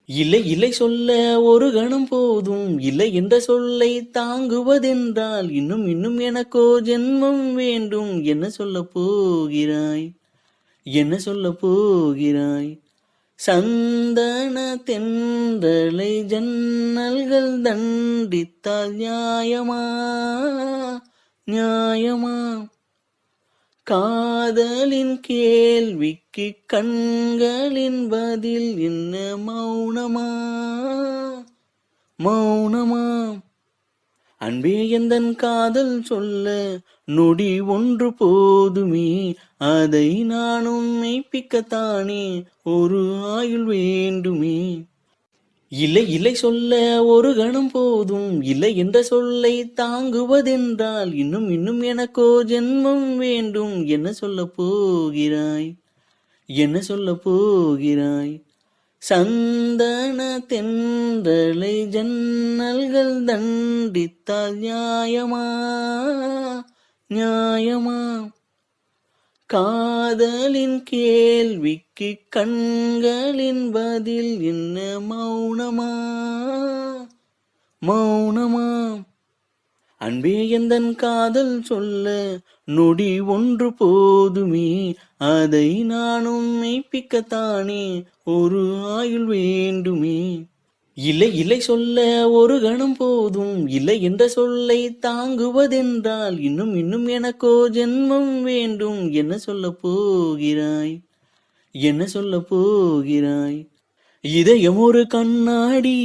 இல்லை இல்லை சொல்ல ஒரு கணம் போதும், இல்லை என்ற சொல்லை தாங்குவதென்றால் இன்னும் இன்னும் எனக்கோ ஜென்மம் வேண்டும். என்ன சொல்லப் போகிறாய்? என்ன சொல்லப் போகிறாய்? சந்தன தென்றலை ஜன்னல்கள் தண்டித்தால் நியாயமா? நியாயமா? காதலின் கேள்விக்கு கண்களின் பதில் என்ன? மௌனமா? மௌனமா? அன்பே எந்தன் காதல் சொல்ல நொடி ஒன்று போதுமே, அதை நானும் மெய்ப்பிக்கத்தானே ஒரு ஆயுள் வேண்டுமே. இல்லை இல்லை சொல்ல ஒரு கணம் போதும், இல்லை என்ற சொல்லை தாங்குவதென்றால் இன்னும் இன்னும் எனக்கோ ஜென்மம் வேண்டும். என்ன சொல்லப் போகிறாய்? என்ன சொல்லப் போகிறாய்? சந்தன தென்றலை ஜன்னல்கள் தண்டித்தால் நியாயமா? நியாயமா? காதலின் கேள்விக்கு கண்களின் பதில் என்ன? மௌனமா? மௌனமா? அன்பே எந்தன் காதல் சொல்ல நொடி ஒன்று போதுமே, அதை நானும் மெய்ப்பிக்கத்தானே ஒரு ஆயுள் வேண்டுமே. இல்லை இல்லை சொல்ல ஒரு கணம் போதும், இல்லை என்ற சொல்லை தாங்குவதென்றால் இன்னும் இன்னும் எனக்கோ ஜென்மம் வேண்டும். என்ன சொல்லப் போகிறாய்? என்ன சொல்லப் போகிறாய்? இதயம் ஒரு கண்ணாடி,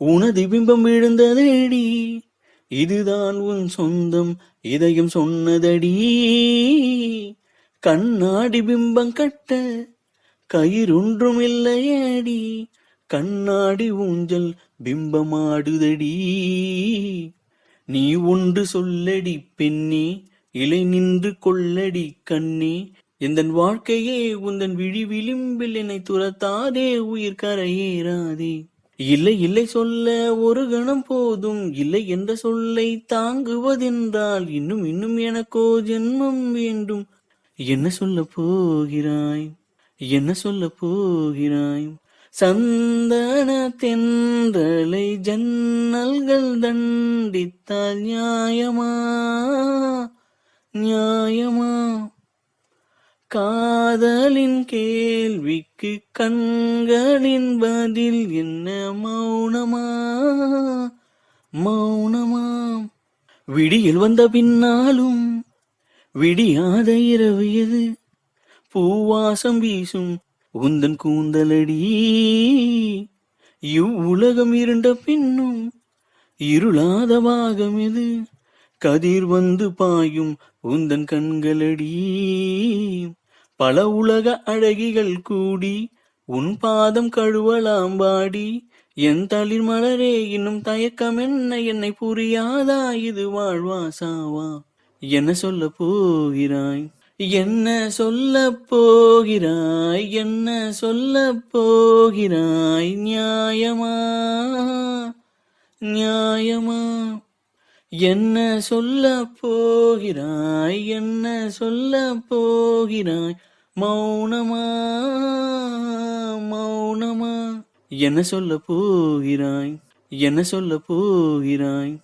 உனது பிம்பம் விழுந்ததடி, இதுதான் உன் சொந்தம் இதயம் சொன்னதடி. கண்ணாடி பிம்பம் கட்ட கயிறொன்றும் இல்லையடி, கண்ணாடி ஊஞ்சல் பிம்பமாடுதடி. நீ ஒன்று சொல்லடி பெண்ணே, இலை நின்று கொள்ளடி கண்ணே, எந்தன் வாழ்க்கையே உந்தன் விழி விளிம்பில் என்னை துரத்தாதே, உயிர் கரையேறாதே. இல்லை இல்லை சொல்ல ஒரு கணம் போதும், இல்லை என்ற சொல்லை தாங்குவதென்றால் இன்னும் இன்னும் எனக்கோ ஜென்மம் வேண்டும். என்ன சொல்லப் போகிறாய்? என்ன சொல்லப் போகிறாய்? சந்தன தென்றலை ஜன்னல்கள் தண்டித்தால் நியாயமா? நியாயமா? காதலின் கேள்விக்கு கண்களின் பதில் என்ன? மௌனமா? மௌனமா? விடியில் வந்த பின்னாலும் விடியாத இரவு எது? பூவாசம் வீசும் உந்தன் கூந்தலடி. இவ்வுலகம் இருண்ட பின்னும் இருளாத பாகம் எது? கதிர் வந்து பாயும் உந்தன் கண்களடி. பல உலக அழகிகள் கூடி உன் பாதம் கழுவலாம் வாடி, என் தளிர் மலரே இன்னும் தயக்கம் என்ன? என்னை புரியாதா இது வாழ்வா சாவா? என்ன சொல்ல போகிறாய்? என்ன சொல்ல போகிறாய்? என்ன சொல்ல போகிறாய்? நியாயமா? நியாயமா? என்ன சொல்ல போகிறாய்? என்ன சொல்ல போகிறாய்? மௌனமா? மௌனமா? என்ன சொல்ல போகிறாய்? என்ன சொல்ல போகிறாய்?